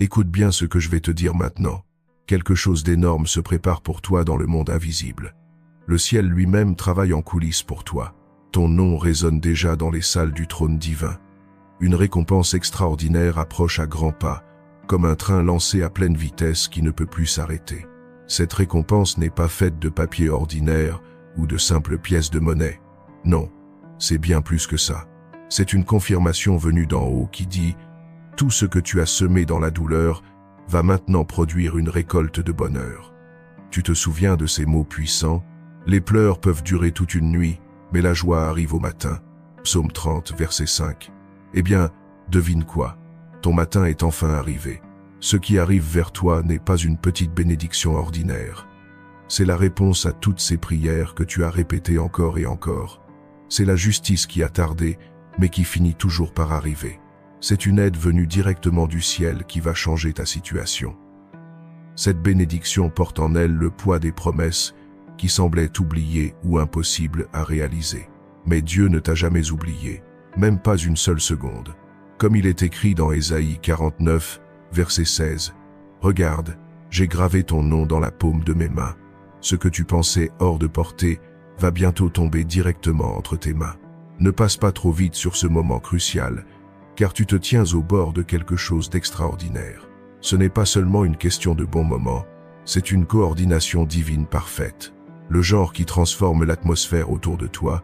Écoute bien ce que je vais te dire maintenant. Quelque chose d'énorme se prépare pour toi dans le monde invisible. Le ciel lui-même travaille en coulisses pour toi. Ton nom résonne déjà dans les salles du trône divin. Une récompense extraordinaire approche à grands pas, comme un train lancé à pleine vitesse qui ne peut plus s'arrêter. Cette récompense n'est pas faite de papier ordinaire ou de simples pièces de monnaie. Non, c'est bien plus que ça. C'est une confirmation venue d'en haut qui dit « Tout ce que tu as semé dans la douleur va maintenant produire une récolte de bonheur. » Tu te souviens de ces mots puissants? Les pleurs peuvent durer toute une nuit, mais la joie arrive au matin. Psaume 30, verset 5. Eh bien, devine quoi? Ton matin est enfin arrivé. Ce qui arrive vers toi n'est pas une petite bénédiction ordinaire. C'est la réponse à toutes ces prières que tu as répétées encore et encore. C'est la justice qui a tardé, mais qui finit toujours par arriver. C'est une aide venue directement du ciel qui va changer ta situation. Cette bénédiction porte en elle le poids des promesses qui semblaient oubliées ou impossibles à réaliser. Mais Dieu ne t'a jamais oublié, même pas une seule seconde. Comme il est écrit dans Ésaïe 49, verset 16, « Regarde, j'ai gravé ton nom dans la paume de mes mains. Ce que tu pensais hors de portée va bientôt tomber directement entre tes mains. » Ne passe pas trop vite sur ce moment crucial, car tu te tiens au bord de quelque chose d'extraordinaire. Ce n'est pas seulement une question de bon moment, c'est une coordination divine parfaite. Le genre qui transforme l'atmosphère autour de toi,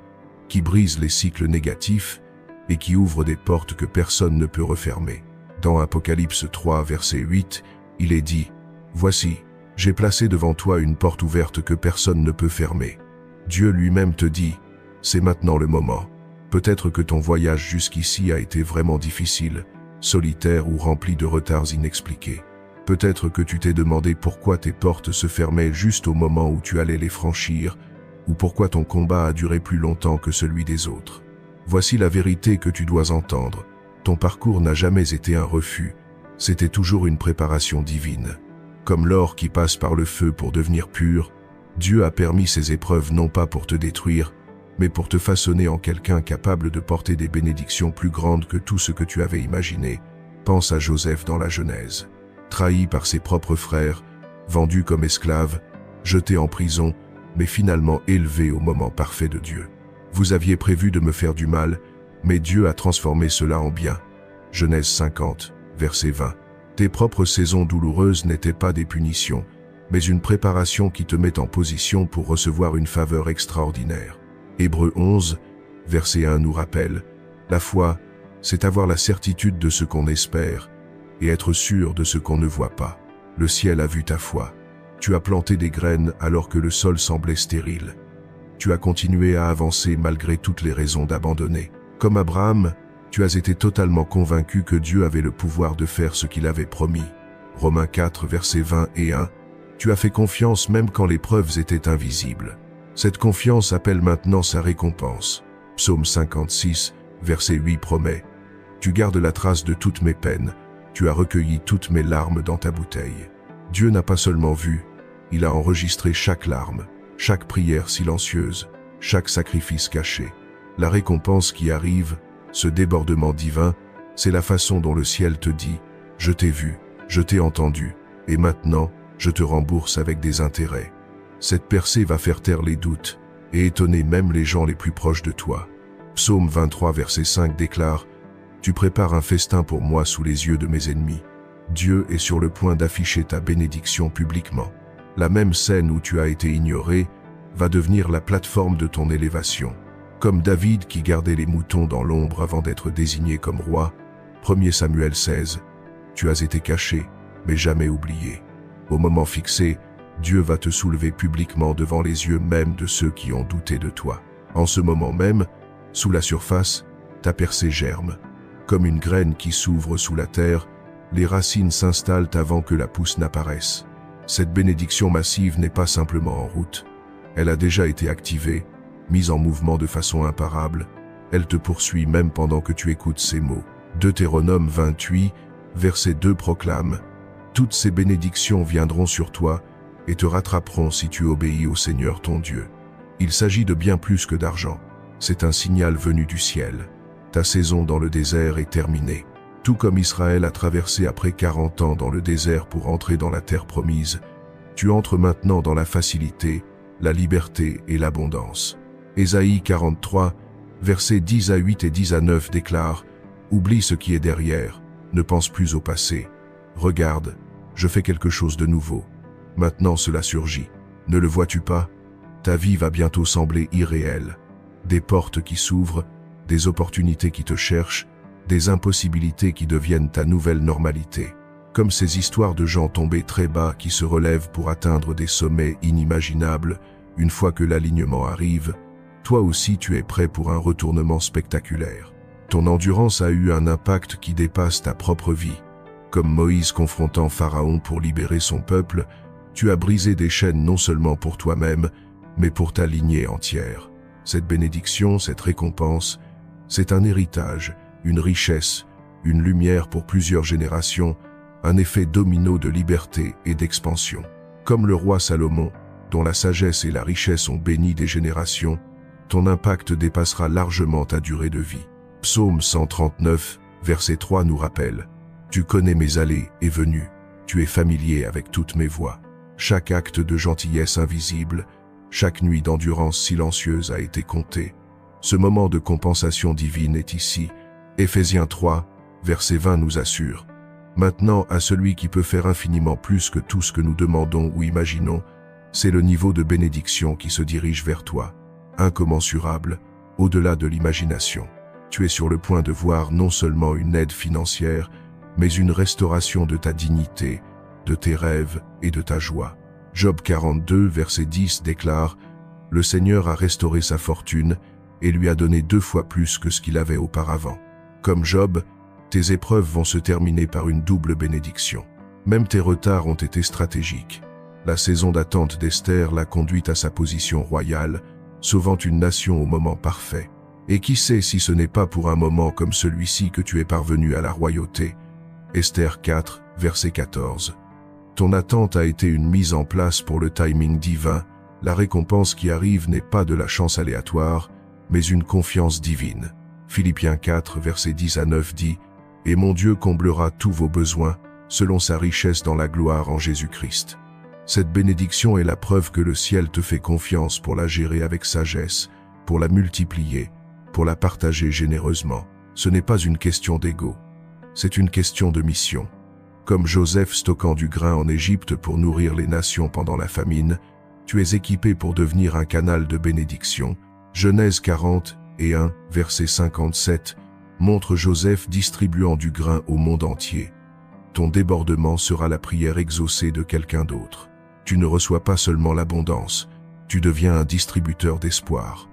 qui brise les cycles négatifs et qui ouvre des portes que personne ne peut refermer. Dans Apocalypse 3, verset 8, il est dit « Voici, j'ai placé devant toi une porte ouverte que personne ne peut fermer. » Dieu lui-même te dit « C'est maintenant le moment. » Peut-être que ton voyage jusqu'ici a été vraiment difficile, solitaire ou rempli de retards inexpliqués. Peut-être que tu t'es demandé pourquoi tes portes se fermaient juste au moment où tu allais les franchir, ou pourquoi ton combat a duré plus longtemps que celui des autres. Voici la vérité que tu dois entendre. Ton parcours n'a jamais été un refus, c'était toujours une préparation divine. Comme l'or qui passe par le feu pour devenir pur, Dieu a permis ces épreuves non pas pour te détruire, mais pour te façonner en quelqu'un capable de porter des bénédictions plus grandes que tout ce que tu avais imaginé. Pense à Joseph dans la Genèse. Trahi par ses propres frères, vendu comme esclave, jeté en prison, mais finalement élevé au moment parfait de Dieu. Vous aviez prévu de me faire du mal, mais Dieu a transformé cela en bien. Genèse 50, verset 20. Tes propres saisons douloureuses n'étaient pas des punitions, mais une préparation qui te met en position pour recevoir une faveur extraordinaire. Hébreux 11, verset 1 nous rappelle, « La foi, c'est avoir la certitude de ce qu'on espère et être sûr de ce qu'on ne voit pas. Le ciel a vu ta foi. Tu as planté des graines alors que le sol semblait stérile. Tu as continué à avancer malgré toutes les raisons d'abandonner. Comme Abraham, tu as été totalement convaincu que Dieu avait le pouvoir de faire ce qu'il avait promis. » Romains 4, verset 20 et 1. Tu as fait confiance même quand les preuves étaient invisibles. Cette confiance appelle maintenant sa récompense. Psaume 56, verset 8 promet « Tu gardes la trace de toutes mes peines, tu as recueilli toutes mes larmes dans ta bouteille. » Dieu n'a pas seulement vu, il a enregistré chaque larme, chaque prière silencieuse, chaque sacrifice caché. La récompense qui arrive, ce débordement divin, c'est la façon dont le ciel te dit « Je t'ai vu, je t'ai entendu, et maintenant, je te rembourse avec des intérêts. » Cette percée va faire taire les doutes et étonner même les gens les plus proches de toi. Psaume 23, verset 5 déclare « Tu prépares un festin pour moi sous les yeux de mes ennemis. » Dieu est sur le point d'afficher ta bénédiction publiquement. La même scène où tu as été ignoré va devenir la plateforme de ton élévation. Comme David qui gardait les moutons dans l'ombre avant d'être désigné comme roi, 1 Samuel 16, tu as été caché, mais jamais oublié. Au moment fixé, Dieu va te soulever publiquement devant les yeux même de ceux qui ont douté de toi. En ce moment même, sous la surface, ta percée germe. Comme une graine qui s'ouvre sous la terre, les racines s'installent avant que la pousse n'apparaisse. Cette bénédiction massive n'est pas simplement en route. Elle a déjà été activée, mise en mouvement de façon imparable. Elle te poursuit même pendant que tu écoutes ces mots. Deutéronome 28, verset 2 proclame « Toutes ces bénédictions viendront sur toi et te rattraperont si tu obéis au Seigneur ton Dieu. » Il s'agit de bien plus que d'argent. C'est un signal venu du ciel. Ta saison dans le désert est terminée. Tout comme Israël a traversé après 40 ans dans le désert pour entrer dans la terre promise, tu entres maintenant dans la facilité, la liberté et l'abondance. Ésaïe 43, versets 10 à 8 et 10 à 9 déclare « Oublie ce qui est derrière, ne pense plus au passé. Regarde, je fais quelque chose de nouveau. Maintenant cela surgit. Ne le vois-tu pas? Ta vie va bientôt sembler irréelle. Des portes qui s'ouvrent, des opportunités qui te cherchent, des impossibilités qui deviennent ta nouvelle normalité. Comme ces histoires de gens tombés très bas qui se relèvent pour atteindre des sommets inimaginables, une fois que l'alignement arrive, toi aussi tu es prêt pour un retournement spectaculaire. Ton endurance a eu un impact qui dépasse ta propre vie. Comme Moïse confrontant Pharaon pour libérer son peuple, tu as brisé des chaînes non seulement pour toi-même, mais pour ta lignée entière. Cette bénédiction, cette récompense, c'est un héritage, une richesse, une lumière pour plusieurs générations, un effet domino de liberté et d'expansion. Comme le roi Salomon, dont la sagesse et la richesse ont béni des générations, ton impact dépassera largement ta durée de vie. Psaume 139, verset 3 nous rappelle « Tu connais mes allées et venues, tu es familier avec toutes mes voies. Chaque acte de gentillesse invisible, chaque nuit d'endurance silencieuse a été comptée. Ce moment de compensation divine est ici. » Éphésiens 3, verset 20 nous assure « Maintenant à celui qui peut faire infiniment plus que tout ce que nous demandons ou imaginons, c'est le niveau de bénédiction qui se dirige vers toi, incommensurable, au-delà de l'imagination. Tu es sur le point de voir non seulement une aide financière, mais une restauration de ta dignité, de tes rêves et de ta joie. » Job 42, verset 10 déclare « Le Seigneur a restauré sa fortune et lui a donné 2 fois plus que ce qu'il avait auparavant. » Comme Job, tes épreuves vont se terminer par une double bénédiction. Même tes retards ont été stratégiques. La saison d'attente d'Esther l'a conduite à sa position royale, sauvant une nation au moment parfait. Et qui sait si ce n'est pas pour un moment comme celui-ci que tu es parvenu à la royauté. Esther 4, verset 14. Ton attente a été une mise en place pour le timing divin. La récompense qui arrive n'est pas de la chance aléatoire, mais une confiance divine. Philippiens 4, verset 10 à 9 dit « Et mon Dieu comblera tous vos besoins, selon sa richesse dans la gloire en Jésus-Christ. » Cette bénédiction est la preuve que le ciel te fait confiance pour la gérer avec sagesse, pour la multiplier, pour la partager généreusement. Ce n'est pas une question d'ego, c'est une question de mission. Comme Joseph stockant du grain en Égypte pour nourrir les nations pendant la famine, tu es équipé pour devenir un canal de bénédiction. Genèse 40 et 1, verset 57, montre Joseph distribuant du grain au monde entier. Ton débordement sera la prière exaucée de quelqu'un d'autre. Tu ne reçois pas seulement l'abondance, tu deviens un distributeur d'espoir.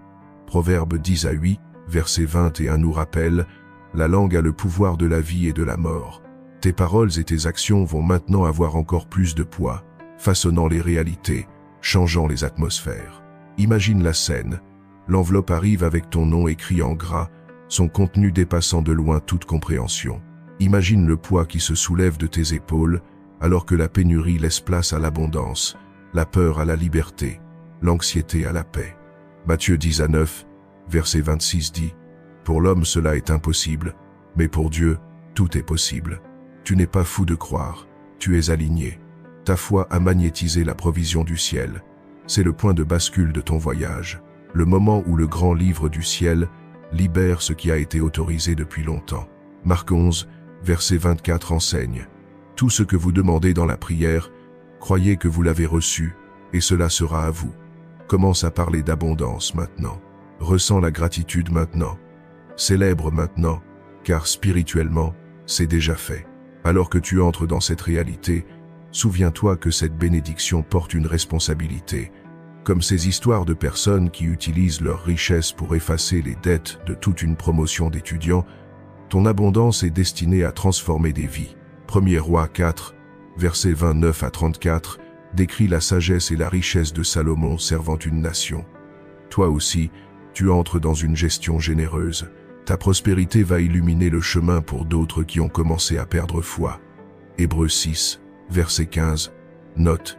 Proverbe 10 à 8, verset 21 nous rappelle « La langue a le pouvoir de la vie et de la mort. » Tes paroles et tes actions vont maintenant avoir encore plus de poids, façonnant les réalités, changeant les atmosphères. Imagine la scène. L'enveloppe arrive avec ton nom écrit en gras, son contenu dépassant de loin toute compréhension. Imagine le poids qui se soulève de tes épaules, alors que la pénurie laisse place à l'abondance, la peur à la liberté, l'anxiété à la paix. Matthieu 10 à 9, verset 26 dit « Pour l'homme cela est impossible, mais pour Dieu, tout est possible. » Tu n'es pas fou de croire, tu es aligné. Ta foi a magnétisé la provision du ciel. C'est le point de bascule de ton voyage, le moment où le grand livre du ciel libère ce qui a été autorisé depuis longtemps. Marc 11, verset 24 enseigne « Tout ce que vous demandez dans la prière, croyez que vous l'avez reçu, et cela sera à vous. » Commence à parler d'abondance maintenant. Ressens la gratitude maintenant. Célèbre maintenant, car spirituellement, c'est déjà fait. Alors que tu entres dans cette réalité, souviens-toi que cette bénédiction porte une responsabilité. Comme ces histoires de personnes qui utilisent leur richesse pour effacer les dettes de toute une promotion d'étudiants, ton abondance est destinée à transformer des vies. 1er Roi 4, versets 29 à 34, décrit la sagesse et la richesse de Salomon servant une nation. Toi aussi, tu entres dans une gestion généreuse. Ta prospérité va illuminer le chemin pour d'autres qui ont commencé à perdre foi. Hébreux 6, verset 15, note.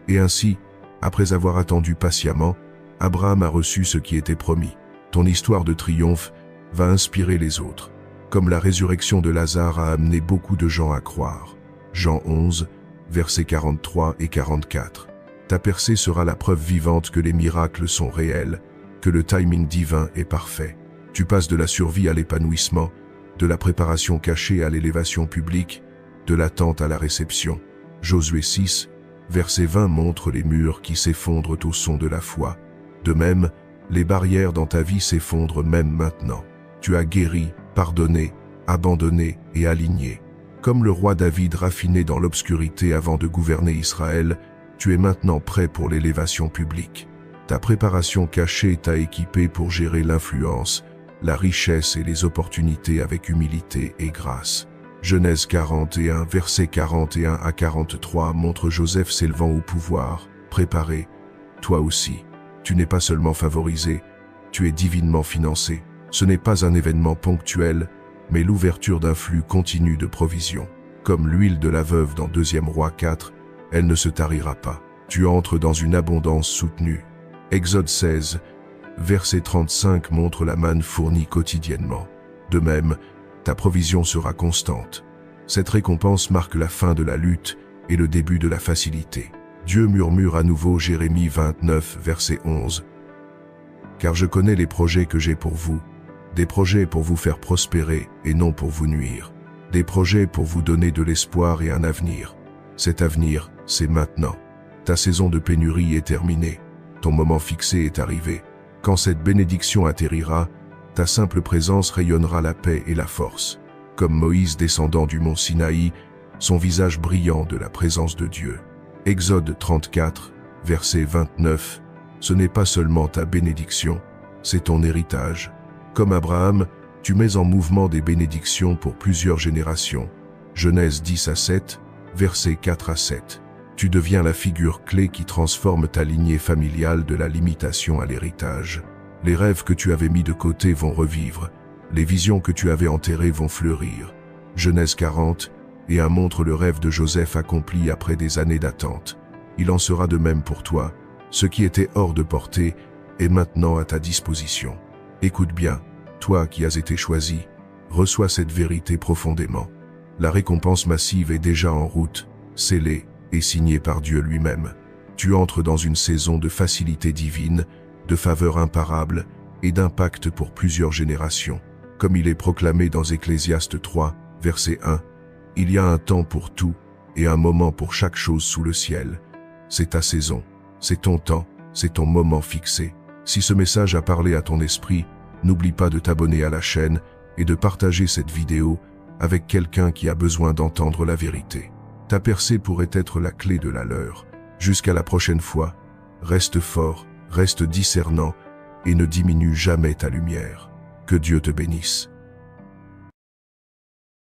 Et ainsi, après avoir attendu patiemment, Abraham a reçu ce qui était promis. Ton histoire de triomphe va inspirer les autres. comme la résurrection de Lazare a amené beaucoup de gens à croire. Jean 11, versets 43 et 44. Ta percée sera la preuve vivante que les miracles sont réels, que le timing divin est parfait. Tu passes de la survie à l'épanouissement, de la préparation cachée à l'élévation publique, de l'attente à la réception. Josué 6, verset 20 montre les murs qui s'effondrent au son de la foi. De même, les barrières dans ta vie s'effondrent même maintenant. Tu as guéri, pardonné, abandonné et aligné. Comme le roi David raffiné dans l'obscurité avant de gouverner Israël, tu es maintenant prêt pour l'élévation publique. Ta préparation cachée t'a équipé pour gérer l'influence, la richesse et les opportunités avec humilité et grâce. Genèse 41, versets 41 à 43 montre Joseph s'élevant au pouvoir, préparé. Toi aussi, tu n'es pas seulement favorisé, tu es divinement financé. Ce n'est pas un événement ponctuel, mais l'ouverture d'un flux continu de provisions. Comme l'huile de la veuve dans 2 Rois 4, elle ne se tarira pas. Tu entres dans une abondance soutenue. Exode 16, verset 35 montre la manne fournie quotidiennement. De même, ta provision sera constante. Cette récompense marque la fin de la lutte et le début de la facilité. Dieu murmure à nouveau Jérémie 29, verset 11. Car je connais les projets que j'ai pour vous, des projets pour vous faire prospérer et non pour vous nuire, des projets pour vous donner de l'espoir et un avenir. Cet avenir, c'est maintenant. Ta saison de pénurie est terminée, ton moment fixé est arrivé. Quand cette bénédiction atterrira, ta simple présence rayonnera la paix et la force. Comme Moïse descendant du mont Sinaï, son visage brillant de la présence de Dieu. Exode 34, verset 29. Ce n'est pas seulement ta bénédiction, c'est ton héritage. Comme Abraham, tu mets en mouvement des bénédictions pour plusieurs générations. Genèse 10 à 7, versets 4 à 7. Tu deviens la figure clé qui transforme ta lignée familiale de la limitation à l'héritage. Les rêves que tu avais mis de côté vont revivre, les visions que tu avais enterrées vont fleurir. Genèse 40, et un montre le rêve de Joseph accompli après des années d'attente. Il en sera de même pour toi. Ce qui était hors de portée est maintenant à ta disposition. Écoute bien, toi qui as été choisi, reçois cette vérité profondément. La récompense massive est déjà en route, scellée et signée par Dieu lui-même. Tu entres dans une saison de facilité divine, de faveur imparable et d'impact pour plusieurs générations. Comme il est proclamé dans Ecclésiaste 3, verset 1, « Il y a un temps pour tout et un moment pour chaque chose sous le ciel. C'est ta saison, c'est ton temps, c'est ton moment fixé. » Si ce message a parlé à ton esprit, n'oublie pas de t'abonner à la chaîne et de partager cette vidéo avec quelqu'un qui a besoin d'entendre la vérité. Ta percée pourrait être la clé de la leur. Jusqu'à la prochaine fois, reste fort, reste discernant et ne diminue jamais ta lumière. Que Dieu te bénisse.